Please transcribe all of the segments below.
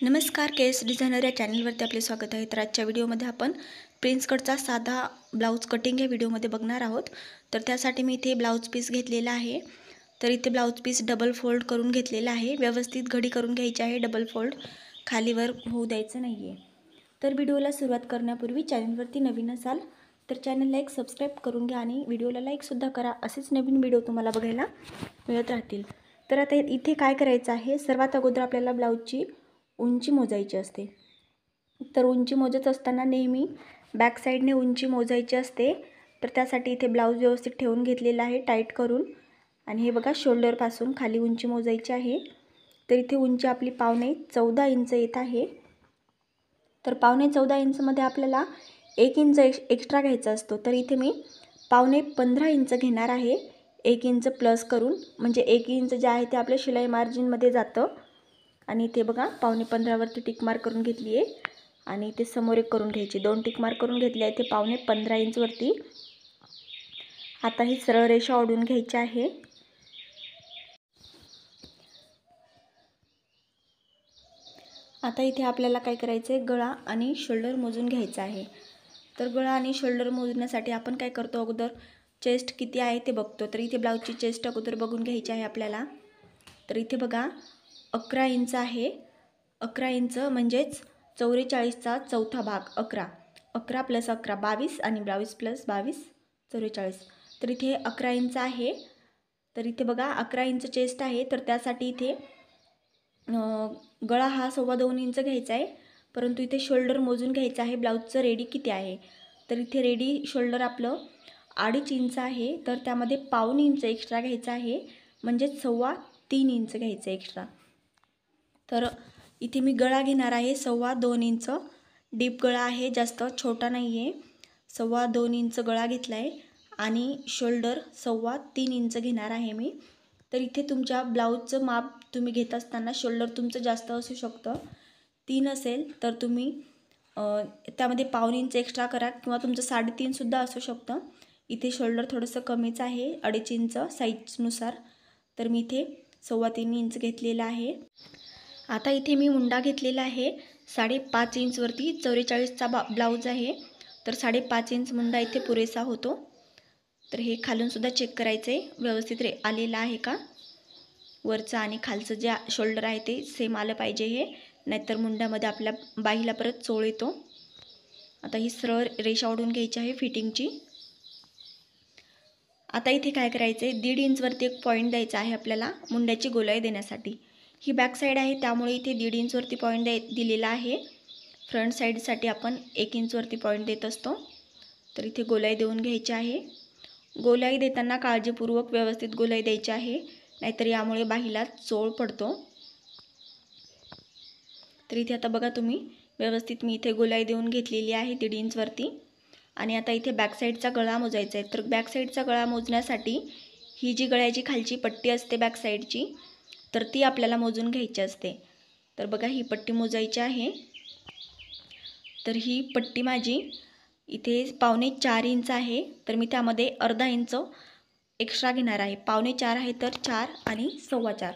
नमस्कार, केस डिझायनर या चॅनलवरती आपले स्वागत आहे। तर आजच्या व्हिडिओमध्ये आपण प्रिन्स कटचा साधा ब्लाऊज कटिंग या व्हिडिओमध्ये बघणार आहोत। तर त्यासाठी मी इथे ब्लाऊज पीस घेतलेला आहे। तर इथे ब्लाऊज पीस डबल फोल्ड करून घेतलेला आहे। व्यवस्थित घडी करून घ्यायची आहे, डबल फोल्ड खालीवर होऊ द्यायचं नाहीये। तर व्हिडिओला सुरुवात करण्यापूर्वी चॅनलवरती नवीन असाल तर चॅनलला एक सबस्क्राइब करून घ्या आणि व्हिडिओला लाईक सुद्धा करा। असेच नवीन व्हिडिओ तुम्हाला बघायला मिळत राहतील। तर आता इथे काय करायचं आहे, सर्वात अगोदर आपल्याला ब्लाऊजची उंची मोजायची असते। तर उंची मोजत असताना नेहमी बॅक साइडने उंची मोजायची असते। तर त्यासाठी इथे ब्लाऊज व्यवस्थित ठेवून घेतलेला आहे टाईट करून, आणि हे बघा शोल्डर पासून खाली उंची मोजायची आहे। तर इथे उंची आपली 14.5 इंच येत आहे। तर 14.5 इंचमध्ये आपल्याला 1 इंच एक्स्ट्रा घ्यायचा असतो। तर इथे मी 15.5 इंच घेणार आहे, 1 इंच प्लस करून, म्हणजे 1 इंच जे आहे ते आपल्या शिलाई मार्जिनमध्ये जातं। आणि इथे बघा 15.5 वरती टिक मार्क करून घेतली आहे, आणि इथे समोर एक करून घ्यायची, 2 टिक मार्क करून घेतले आहे इथे 15.5 इंच वरती। आता ही सरळ रेषा ओढून घ्यायची आहे। आता इथे आपल्याला काय करायचं आहे, गळा आणि शोल्डर मोजून घ्यायचा आहे। तर गळा आणि शोल्डर मोजण्यासाठी आपण काय करतो, अगोदर चेस्ट किती आहे ते बघतो। तर इथे ब्लाऊजची चेस्ट अगोदर बघून घ्यायची आहे आपल्याला। तर इथे बघा 11 इंच आहे। 11 इंच म्हणजेच 44चा चौथा भाग 11, 11 + 11 22, आणि 22 + 22 44। तर इथे 11 इंच आहे। तर इथे बघा 11 इंच चेस्ट आहे। तर त्यासाठी इथे गळा हा 2.25 इंच घ्यायचा आहे, परंतु इथे शोल्डर मोजून घ्यायचं आहे ब्लाऊजचं रेडी किती आहे। तर इथे रेडी शोल्डर आपलं 2.5 इंच आहे। तर त्यामध्ये 1.25 इंच एक्स्ट्रा घ्यायचं आहे, म्हणजे 3.25 इंच घ्यायचं एक्स्ट्रा। तर इथे मी गळा घेणार आहे 2.25 इंच, डीप गळा आहे, जास्त छोटा नाही आहे। 2.25 इंच गळा घेतला आहे, आणि शोल्डर 3.25 इंच घेणार आहे मी। तर इथे तुमच्या ब्लाऊजचं माप तुम्ही घेत असताना शोल्डर तुमचं जास्त असू शकतं, 3 असेल तर तुम्ही त्यामध्ये 1.25 इंच एक्स्ट्रा करा, किंवा तुमचं 3.5 सुद्धा असू शकतं। इथे शोल्डर थोडंसं कमीच आहे 2.5 इंच साईजनुसार, तर मी इथे 3.25 इंच घेतलेला आहे। आता इथे मी मुंडा घेतलेला आहे 5.5 इंच वरती, 44चा ब्लाऊज आहे। तर 5.5 इंच मुंडा इथे पुरेसा होतो। तर हे खालून सुद्धा चेक करायचं आहे व्यवस्थित आलेलं आहे का, वरचं आणि खालचं जे शोल्डर आहे ते सेम आलं पाहिजे हे, नाहीतर मुंड्यामध्ये आपल्या बाहीला परत चोळ येतो। आता ही सरळ रेषा ओढून घ्यायची आहे फिटिंगची। आता इथे काय करायचं आहे, 1.5 इंच वरती एक पॉईंट द्यायचा आहे आपल्याला मुंड्याची गोलाई देण्यासाठी। ही बॅक साईड आहे त्यामुळे इथे 1.5 इंच वरती पॉईंट दिलेला आहे। फ्रंट साईडसाठी आपण 1 इंच वरती पॉईंट देत असतो। तर इथे गोलाई देऊन घ्यायची आहे। गोलाई देताना काळजीपूर्वक व्यवस्थित गोलाई द्यायची आहे, नाहीतर यामुळे बाहीला चोळ पडतो। तर इथे आता बघा तुम्ही व्यवस्थित मी इथे गोलाई देऊन घेतलेली आहे 1.5 इंच वरती। आणि आता इथे बॅक साईडचा गळा मोजायचा आहे। तर बॅक साईडचा गळा मोजण्यासाठी ही जी गळ्याची खालची पट्टी असते बॅक साईडची, तर ती आपल्याला मोजून घ्यायची असते। तर बघा ही पट्टी मोजायची आहे। तर ही पट्टी माझी इथे 4.25 इंच आहे, तर मी त्यामध्ये अर्धा इंच एक्स्ट्रा घेणार आहे। 4.25 आहे तर 4 आणि 4.25,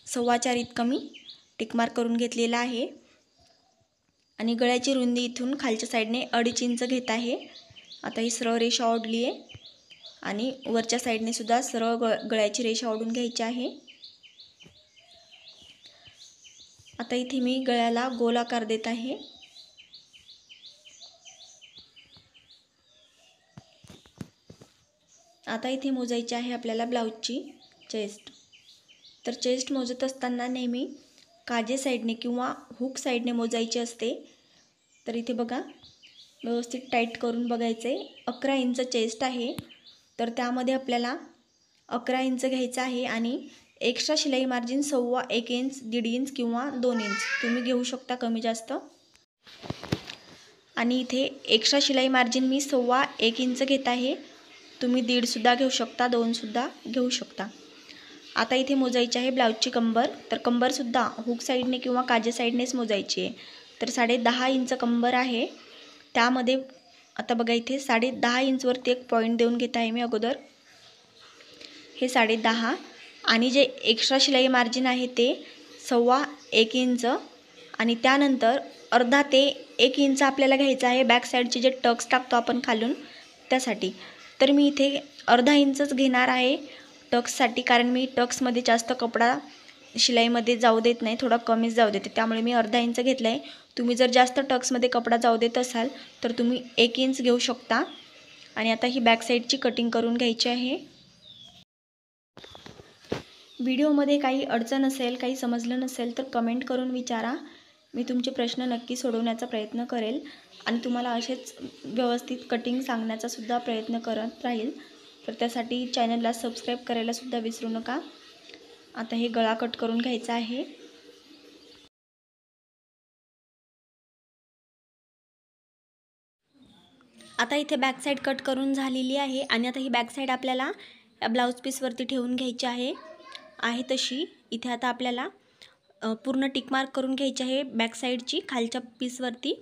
4.25 इतकं मी टिकमार्क करून घेतलेला आहे। आणि गळ्याची रुंदी इथून खालच्या साईडने 2.5 इंच घेत आहे। आता ही सरळ रेषा ओढली आहे, आणि वरच्या साईडने सुद्धा सरळ गळ्याची रेषा ओढून घ्यायची आहे। आता इथे मी गळ्याला गोल आकार देत आहे। आता इथे मोजायची आहे आपल्याला ब्लाऊजची चेस्ट। तर चेस्ट मोजत असताना नेहमी काजे साईडने किंवा हुक साईडने मोजायची असते। तर इथे बघा व्यवस्थित टाईट करून बघायचे। 11 इंच चेस्ट आहे, तर त्यामध्ये आपल्याला 11 इंच घ्यायचं आहे, आणि एक्स्ट्रा शिलाई मार्जिन 1.25 इंच, 1.5 इंच किंवा 2 इंच तुम्ही घेऊ शकता, कमी जास्त। आणि इथे एक्स्ट्रा शिलाई मार्जिन मी 1.25 इंच घेत आहे, तुम्ही 1.5 सुद्धा घेऊ शकता, 2 सुद्धा घेऊ शकता। आता इथे मोजायची आहे ब्लाऊजची कंबर। तर कंबरसुद्धा हुक साईडने किंवा काजे साईडनेच मोजायची आहे। तर 10.5 इंच कंबर आहे, त्यामध्ये आता बघा इथे 10.5 इंच वरती एक पॉईंट देऊन घेत आहे मी अगोदर, हे 10.5, आणि जे एक्स्ट्रा शिलाई मार्जिन आहे ते 1.25 इंच, आणि त्यानंतर अर्धा ते 1 इंच आपल्याला घ्यायचं आहे बॅक साईडचे जे टक्स टाकतो आपण खालून त्यासाठी. तर मी इथे अर्धा इंचच घेणार आहे टक्ससाठी, कारण मी टक्समध्ये जास्त कपडा शिलाईमध्ये जाऊ देत नाही, थोडा कमीच जाऊ देते, त्यामुळे मी अर्धा इंच घेतला आहे. तुम्ही जर जास्त टक्समध्ये कपडा जाऊ देत असाल तर तुम्ही 1 इंच घेऊ शकता. आणि आता ही बॅक साईडची कटिंग करून घ्यायची आहे. व्हिडिओमध्ये काही अडचण असेल, काही समजलं नसेल तर कमेंट करून विचारा. मी तुमचे प्रश्न नक्की सोडवण्याचा प्रयत्न करेल आणि तुम्हाला असेच व्यवस्थित कटिंग सांगण्याचा सुद्धा प्रयत्न करत राहील. तर त्यासाठी चॅनलला सबस्क्राईब करायला सुद्धा विसरू नका. आता हे गळा कट करून घ्यायचा आहे. आता इथे बॅक साईड कट करून झालेली आहे आणि आता ही बॅक साईड आपल्याला या ब्लाऊज पीसवरती ठेवून घ्यायची आहे तशी. इथे आता आपल्याला पूर्ण टिक मार्क करून घ्यायची आहे बॅक साईडची खालच्या पीसवरती.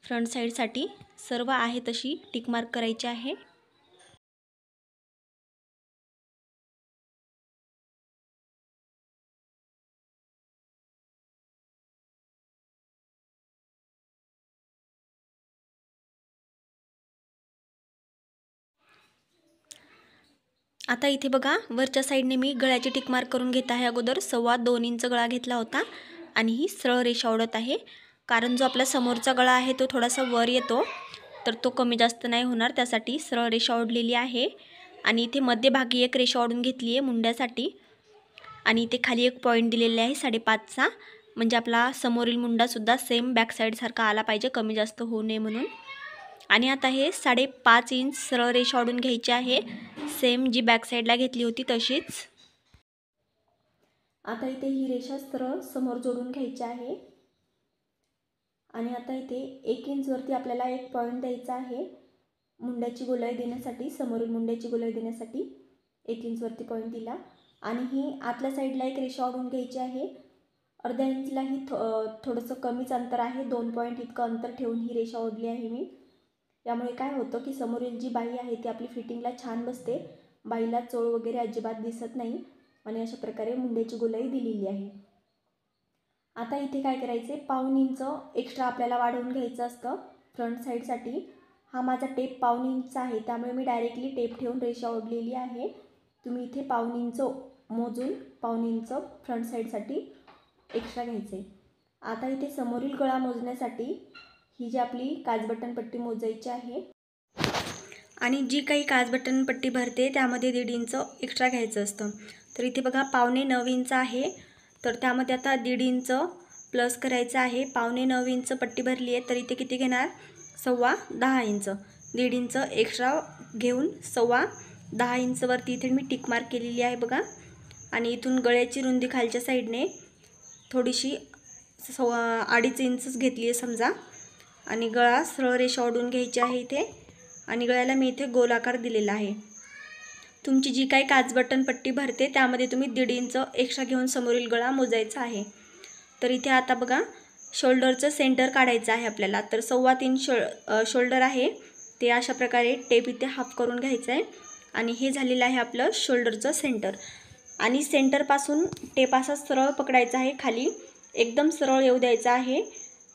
फ्रंट साईडसाठी सर्व आहे तशी टिक मार्क करायची आहे. आता इथे बघा वरच्या साईडने मी गळ्याची टिक मार्क करून घेत आहे. अगोदर 2.25 इंच गळा घेतला होता आणि ही सरळ रेषा ओढत आहे, कारण जो आपला समोरचा गळा आहे तो थोडासा वर येतो, तर तो कमी जास्त नाही होणार, त्यासाठी सरळ रेषा ओढलेली आहे. आणि इथे मध्यभागी एक रेषा ओढून घेतली आहे मुंड्यासाठी आणि इथे खाली एक पॉईंट दिलेला आहे 5.5चा, म्हणजे आपला समोरील मुंडासुद्धा सेम बॅक साईडसारखा आला पाहिजे, कमी जास्त होऊ नये म्हणून. आणि आता हे 5.5 इंच सरळ रेषा ओढून घ्यायची आहे, सेम जी बॅक साईडला घेतली होती तशीच. आता इथे ही रेषा सरळ समोर जोडून घ्यायची आहे आणि आता इथे 1 इंचवरती आपल्याला एक पॉईंट द्यायचा आहे मुंड्याची गोलाई देण्यासाठी, समोरील मुंड्याची गोलाई देण्यासाठी 1 इंचवरती पॉईंट दिला. आणि ही आतल्या साईडला एक रेषा ओढून घ्यायची आहे. अर्ध्या इंचलाही थोडंसं कमीच अंतर आहे, 2 पॉईंट इतकं अंतर ठेवून ही रेषा ओढली आहे मी. यामुळे काय होतं की समोरील जी बाई आहे ती आपली फिटिंगला छान बसते, बाईला चोळ वगैरे अजिबात दिसत नाही आणि अशा प्रकारे मुंड्याची गोलाई दिलेली आहे. आता इथे काय करायचे, 1.5 इंच एक्स्ट्रा आपल्याला वाढवून घ्यायचं असतं फ्रंट साईडसाठी. हा माझा टेप 1.5 इंचचा आहे, त्यामुळे मी डायरेक्टली टेप ठेवून रेषा ओढलेली आहे. तुम्ही इथे 1.5 इंच मोजून 1.5 इंच फ्रंट साईडसाठी एक्स्ट्रा घ्यायचे. आता इथे समोरील गळा मोजण्यासाठी ही जी आपली काजबटन पट्टी मोजायची आहे आणि जी काही काजबटन पट्टी भरते त्यामध्ये 1.5 इंच एक्स्ट्रा घ्यायचं असतं. तर इथे बघा 8.25 इंच आहे, तर त्यामध्ये आता 1.5 इंच प्लस करायचं आहे. 8.25 इंच पट्टी भरली आहे, तर इथे किती घेणार, 10.25 इंच. 1.5 इंच एक्स्ट्रा घेऊन 10.25 इंचवरती इथे मी टिक मार्क केलेली आहे बघा. आणि इथून गळ्याची रुंदी खालच्या साईडने थोडीशी 2.5 इंचच घेतली आहे समजा. आणि गळा सरळ रेषा ओढून घ्यायची आहे इथे आणि गळ्याला मी इथे गोलाकार दिलेला आहे. तुमची जी काही काजबटन पट्टी भरते त्यामध्ये तुम्ही 1.5 इंच एक्स्ट्रा घेऊन समोरील गळा मोजायचा आहे. तर इथे आता बघा शोल्डरचं सेंटर काढायचं आहे आपल्याला. तर 3.25 शोल्डर आहे, ते अशा प्रकारे टेप इथे हाफ करून घ्यायचं आहे आणि हे झालेलं आहे आपलं शोल्डरचं सेंटर. आणि सेंटरपासून टेप असा सरळ पकडायचा आहे, खाली एकदम सरळ येऊ द्यायचा आहे,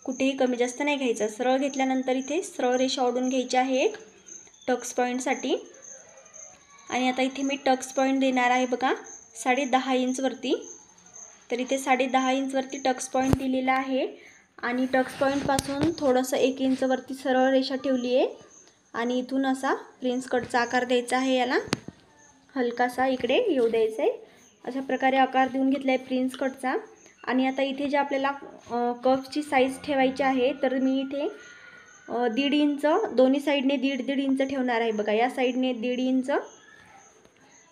कुठेही कमी जास्त नाही घ्यायचं. सरळ घेतल्यानंतर इथे सरळ रेषा ओढून घ्यायची आहे एक टक्स पॉईंटसाठी. आणि आता इथे मी टक्स पॉईंट देणार आहे बघा 10.5 इंचवरती. तर इथे 10.5 इंचवरती टक्स पॉईंट दिलेला आहे आणि टक्स पॉईंटपासून थोडंसं 1 इंचवरती सरळ रेषा ठेवली आहे आणि इथून असा प्रिन्स कटचा आकार द्यायचा आहे, याला हलकासा इकडे येऊ द्यायचा आहे. अशा प्रकारे आकार देऊन घेतला आहे प्रिन्स कटचा. आणि आता इथे जे आपल्याला कफची साईज ठेवायची आहे, तर मी इथे 1.5 इंच दोन्ही साईडने 1.5 इंच ठेवणार आहे बघा. या साईडने 1.5 इंच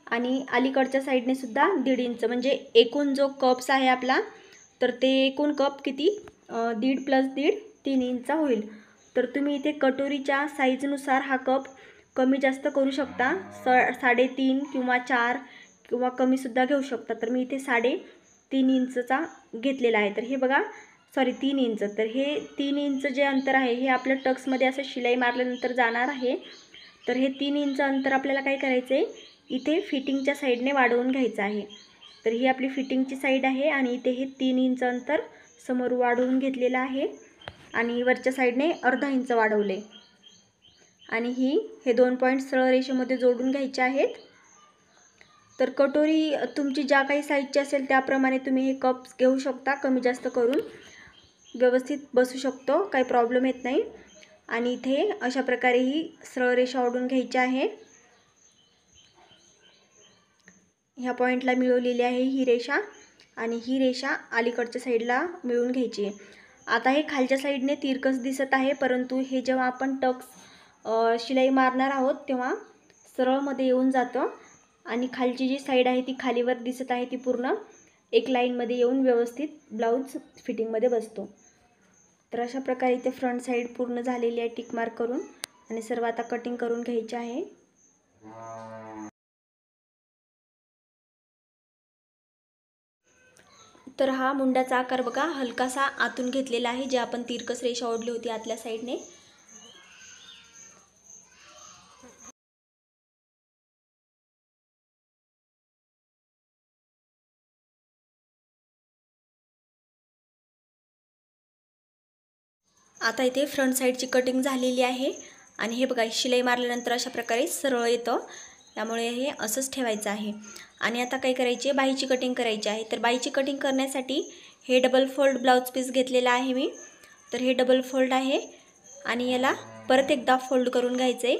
आणि अलीकडच्या साईडने सुद्धा 1.5 इंच, म्हणजे एकूण जो कप्स आहे आपला, तर ते एकूण कप किती 1.5 + 1.5 3 इंच होईल. तर तुम्ही इथे कटोरीच्या साईजनुसार हा कप कमी जास्त करू शकता, 3.5 किंवा 4 किंवा कमीसुद्धा घेऊ शकता. तर मी इथे 3.5 इंचचा घेतलेला आहे. तर हे बघा 3 इंच. तर हे 3 इंच जे अंतर आहे हे आपल्या टक्समध्ये असं शिलाई मारल्यानंतर जाणार आहे. तर हे 3 इंच अंतर आपल्याला काय करायचं आहे, इथे फिटिंगच्या साईडने वाढवून घ्यायचं आहे. तर ही आपली फिटिंगची साईड आहे आणि इथे हे 3 इंच अंतर समोर वाढवून घेतलेला आहे आणि वरच्या साईडने अर्धा इंच वाढवले आणि हे 2 पॉइंट सरळ रेषेमध्ये जोडून घ्यायचे आहेत। तर कटोरी तुमची ज्या काही साईजची असेल त्याप्रमाणे तुम्ही हे कप्स घेऊ शकता, कमी जास्त करून व्यवस्थित बसू शकतो, काही प्रॉब्लेम येत नाही। आणि इथे अशा प्रकारे ही सरळ रेषा ओढून घ्यायची आहे। ह्या पॉइंटला मिळवलेली आहे ही रेषा आणि ही रेषा अलीकडच्या साईडला मिळवून घ्यायची आहे। आता हे खालच्या साईडने तिरकस दिसत आहे, परंतु हे जेव्हा आपण टक्स शिलाई मारणार आहोत तेव्हा सरळ मध्ये येऊन जातं आणि खालची जी साईड आहे ती खालीवर दिसत आहे ती पूर्ण एक लाईन मध्ये येऊन व्यवस्थित ब्लाउज फिटिंग मध्ये बसतो। तर अशा प्रकारे इथे फ्रंट साईड पूर्ण झालेली आहे टिक मार्क करून आणि सर्व आता कटिंग करून घ्यायचे आहे। तर हा मुंडाचा आकार बघा हलकासा आतून घेतलेला आहे, जे आपण तिरकस रेषा ओढली होती आतल्या साईडने। आता इथे फ्रंट साईडची कटिंग झालेली आहे आणि हे बघा शिलाई मारल्यानंतर अशा प्रकारे सरळ येतं, त्यामुळे हे असंच ठेवायचं आहे। आणि आता काय करायचे, बाहीची कटिंग करायची आहे। तर बाहीची कटिंग करण्यासाठी हे डबल फोल्ड ब्लाउज पीस घेतलेला आहे मी। तर हे डबल फोल्ड आहे आणि याला परत एकदा फोल्ड करून घ्यायचं आहे,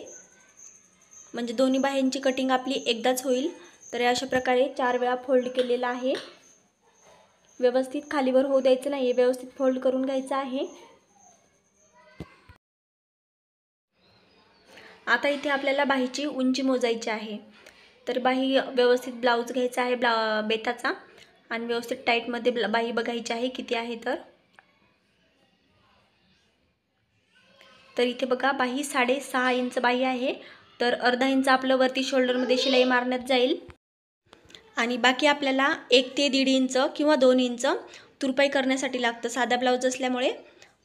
म्हणजे दोन्ही बाह्यांची कटिंग आपली एकदाच होईल। तर अशा प्रकारे 4 वेळा फोल्ड केलेला आहे, व्यवस्थित खालीवर होऊ द्यायचं नाही, व्यवस्थित फोल्ड करून घ्यायचं आहे। आता इथे आपल्याला बाहीची उंची मोजायची आहे। तर बाही व्यवस्थित ब्लाउज घ्यायचा आहे बेताचा आणि व्यवस्थित टाईटमध्ये बाही बघायची आहे किती आहे। तर इथे बघा बाही 6.5 इंच बाही आहे, तर अर्धा इंच आपलं वरती शोल्डरमध्ये शिलाई मारण्यात जाईल आणि बाकी आपल्याला 1 ते 1.5 इंच किंवा 2 इंच तुरपाई करण्यासाठी लागतं साधा ब्लाउज असल्यामुळे।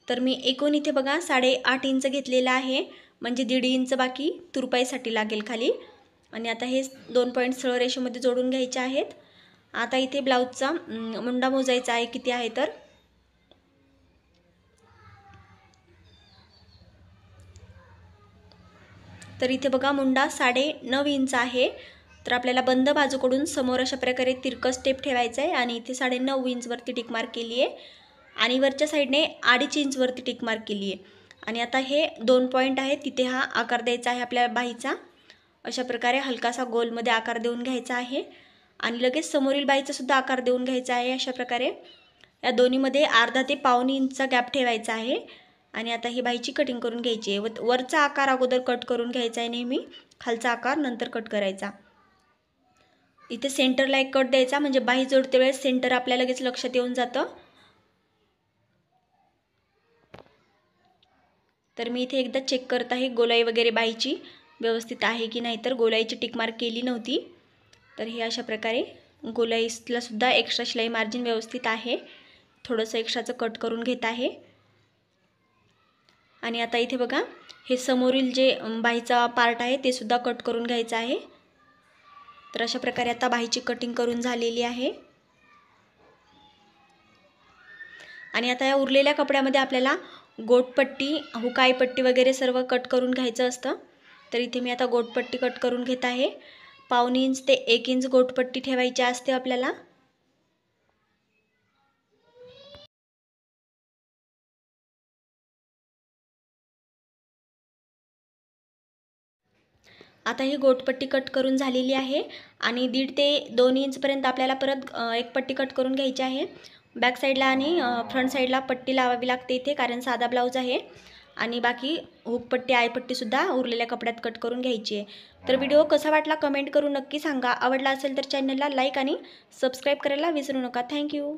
तर मी एकूण इथे बघा 8.5 इंच घेतलेला आहे, म्हणजे 1.5 इंच बाकी तुरपाईसाठी लागेल खाली। आणि आता हे 2 पॉइंट सरळ रेषेमध्ये जोडून घ्यायचे आहेत। आता इथे ब्लाउजचा मुंडा मोजायचा आहे किती आहे। तर इथे बघा मुंडा 9.5 इंच आहे। तर आपल्याला बंद बाजूकडून समोर अशा प्रकारे तिरकस टेप ठेवायचा आहे आणि इथे 9.5 इंच वरती टिक मार्क केली आहे आणि वरच्या साईडने 2.5 इंच वरती टिक मार्क केली आहे। आणि आता हे 2 पॉइंट आहे तिथे हा आकार द्यायचा आहे आपल्या बाहीचा, अशा प्रकारे हलकासा गोलमध्ये आकार देऊन घ्यायचा आहे आणि लगेच समोरील बाहीचा सुद्धा आकार देऊन घ्यायचा आहे। अशा प्रकारे या दोन्हीमध्ये अर्धा ते पाऊण इंचचा गॅप ठेवायचा आहे आणि आता ही बाहीची कटिंग करून घ्यायची आहे। वरचा आकार अगोदर कट करून घ्यायचा आहे नेहमी, खालचा आकार नंतर कट करायचा। इथे सेंटरला एक कट द्यायचा, म्हणजे बाही जोडते वेळेस सेंटर आपल्या लगेच लक्षात येऊन जातं। तर मी इथे एकदा चेक करत आहे गोलाई वगैरे बाहीची व्यवस्थित आहे की नाही, तर गोलाईची टिक मार्क केली नव्हती। तर हे अशा प्रकारे गोलाईला सुद्धा एक्स्ट्रा शिलाई मार्जिन व्यवस्थित आहे, थोडंसं एक्स्ट्राचं कट करून घेत आहे। आणि आता इथे बघा हे समोरील जे बाहीचा पार्ट आहे ते सुद्धा कट करून घ्यायचं आहे। तर अशा प्रकारे आता बाहीची कटिंग करून झालेली आहे आणि आता या उरलेल्या कपड्यामध्ये आपल्याला गोटपट्टी, हुकाई पट्टी वगैरे सर्व कट करून घ्यायचं असतं। तर इथे मी आता गोटपट्टी कट करून घेत आहे। पाऊण इंच ते 1 इंच गोटपट्टी ठेवायची असते आपल्याला। आता ही गोटपट्टी कट करून झालेली आहे आणि 1.5 ते 2 इंचपर्यंत आपल्याला परत एक पट्टी कट करून घ्यायची आहे। बॅक साईडला आणि फ्रंट साईडला पट्टी लावावी लागते इथे, कारण साधा ब्लाउज आहे। आणि बाकी हुकपट्टी, आयपट्टीसुद्धा उरलेल्या कपड्यात कट करून घ्यायची आहे। तर व्हिडिओ कसा वाटला कमेंट करून नक्की सांगा। आवडला असेल तर चॅनलला लाईक आणि सबस्क्राईब करायला विसरू नका। थँक्यू।